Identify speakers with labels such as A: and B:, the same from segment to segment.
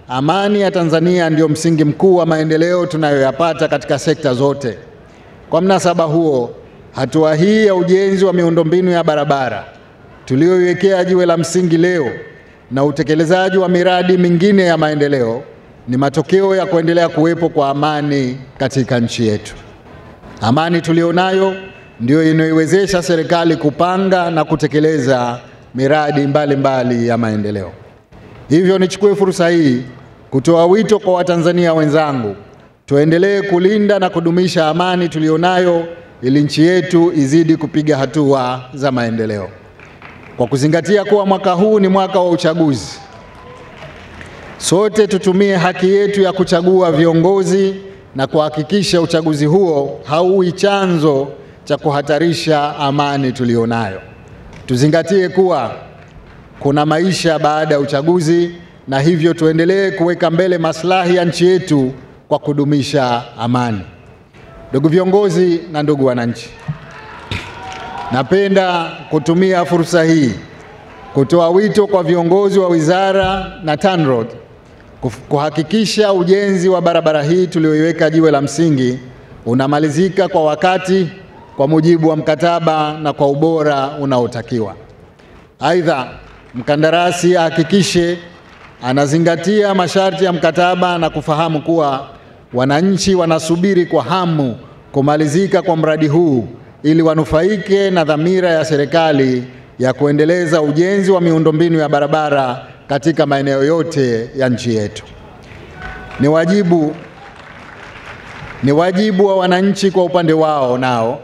A: amani ya Tanzania ndio msingi mkuu wa maendeleo tunayoyapata katika sekta zote. Kwa mnasaba huo, hatua hii ya ujenzi wa miundombinu ya barabara tulioiwekea jiwe la msingi leo na utekelezaji wa miradi mingine ya maendeleo ni matokeo ya kuendelea kuwepo kwa amani katika nchi yetu. Amani tulionayo ndio inayoiwezesha serikali kupanga na kutekeleza miradi mbalimbali ya maendeleo. Hivyo nichukue fursa hii kutoa wito kwa Watanzania wenzangu, tuendelee kulinda na kudumisha amani tulionayo ili nchi yetu izidi kupiga hatua za maendeleo. Kwa kuzingatia kuwa mwaka huu ni mwaka wa uchaguzi, sote tutumie haki yetu ya kuchagua viongozi na kuhakikisha uchaguzi huo hauwi chanzo cha kuhatarisha amani tulionayo. Tuzingatie kuwa kuna maisha baada ya uchaguzi, na hivyo tuendelee kuweka mbele maslahi ya nchi yetu kwa kudumisha amani. Ndugu viongozi na ndugu wananchi, napenda kutumia fursa hii kutoa wito kwa viongozi wa wizara na TANROADS kuhakikisha ujenzi wa barabara hii tulioiweka jiwe la msingi unamalizika kwa wakati, kwa mujibu wa mkataba na kwa ubora unaotakiwa. Aidha, mkandarasi ahakikishe anazingatia masharti ya mkataba na kufahamu kuwa wananchi wanasubiri kwa hamu kumalizika kwa mradi huu ili wanufaike na dhamira ya serikali ya kuendeleza ujenzi wa miundombinu ya barabara katika maeneo yote ya nchi yetu. Ni wajibu wa wananchi kwa upande wao nao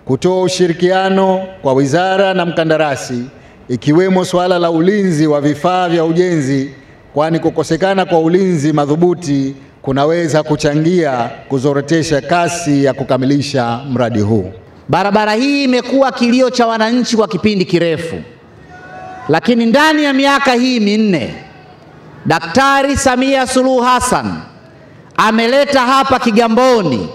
A: kutoa ushirikiano kwa wizara na mkandarasi, ikiwemo suala la ulinzi wa vifaa vya ujenzi, kwani kukosekana kwa ulinzi madhubuti kunaweza kuchangia kuzorotesha kasi ya kukamilisha mradi huu.
B: Barabara hii imekuwa kilio cha wananchi kwa kipindi kirefu, lakini ndani ya miaka hii minne Daktari Samia Suluhu Hassan ameleta hapa Kigamboni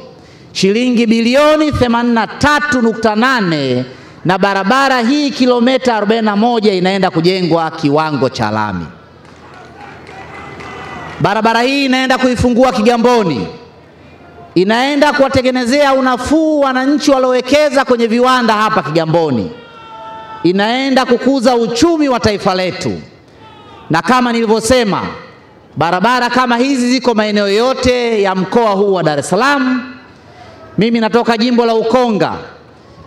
B: shilingi bilioni 83.8 na barabara hii kilomita 41 inaenda kujengwa kiwango cha lami. Barabara hii inaenda kuifungua Kigamboni, inaenda kuwatengenezea unafuu wananchi waliowekeza kwenye viwanda hapa Kigamboni, inaenda kukuza uchumi wa taifa letu. Na kama nilivyosema, barabara kama hizi ziko maeneo yote ya mkoa huu wa Dar es Salaam. Mimi natoka jimbo la Ukonga.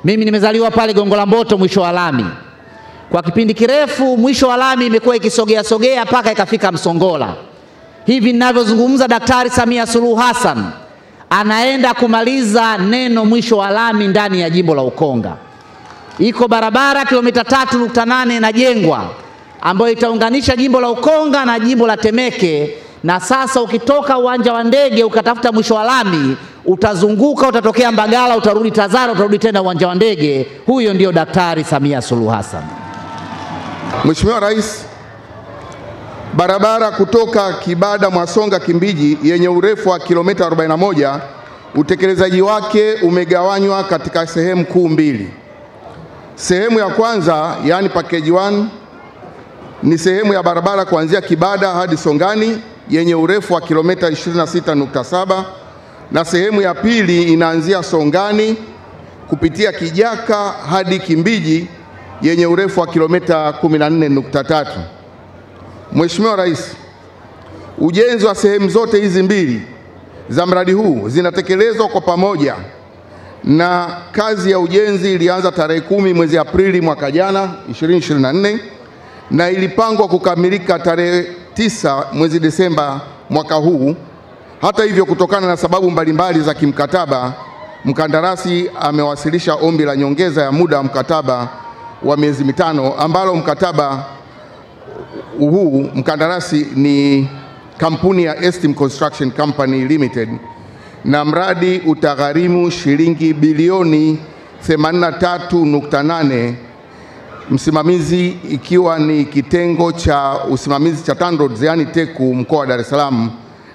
B: Mimi nimezaliwa pale Gongo la Mboto, mwisho wa lami. Kwa kipindi kirefu mwisho wa lami imekuwa ikisogea mpaka ikafika Msongola. Hivi ninavyozungumza, Daktari Samia Suluhu Hassan anaenda kumaliza neno mwisho wa lami ndani ya jimbo la Ukonga. Iko barabara kilomita 3.8 inajengwa ambayo itaunganisha jimbo la Ukonga na jimbo la Temeke, na sasa ukitoka uwanja wa ndege ukatafuta mwisho wa lami utazunguka, utatokea Mbagala, utarudi Tazara, utarudi tena uwanja wa ndege. Huyo ndio Daktari Samia Suluhu Hassan.
C: Mheshimiwa Rais, barabara kutoka Kibada Mwasonga Kimbiji yenye urefu wa kilomita 41, utekelezaji wake umegawanywa katika sehemu kuu mbili. Sehemu ya kwanza, yani package 1, ni sehemu ya barabara kuanzia Kibada hadi Songani yenye urefu wa kilomita 26.7, na sehemu ya pili inaanzia Songani kupitia Kijaka hadi Kimbiji yenye urefu wa kilomita 14.3. Mheshimiwa Rais, ujenzi wa sehemu zote hizi mbili za mradi huu zinatekelezwa kwa pamoja, na kazi ya ujenzi ilianza tarehe 10 mwezi Aprili mwaka jana 2024 na ilipangwa kukamilika tarehe 9 mwezi Desemba mwaka huu. Hata hivyo, kutokana na sababu mbalimbali za kimkataba, mkandarasi amewasilisha ombi la nyongeza ya muda wa mkataba wa miezi 5, ambalo mkataba huu mkandarasi ni kampuni ya Estim Construction Company Limited, na mradi utagharimu shilingi bilioni 83.8, msimamizi ikiwa ni kitengo cha usimamizi cha TANROADS, yani TECU mkoa wa Dar es Salaam,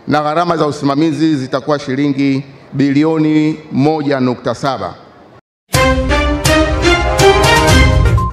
C: na gharama za usimamizi zitakuwa shilingi bilioni 1.7.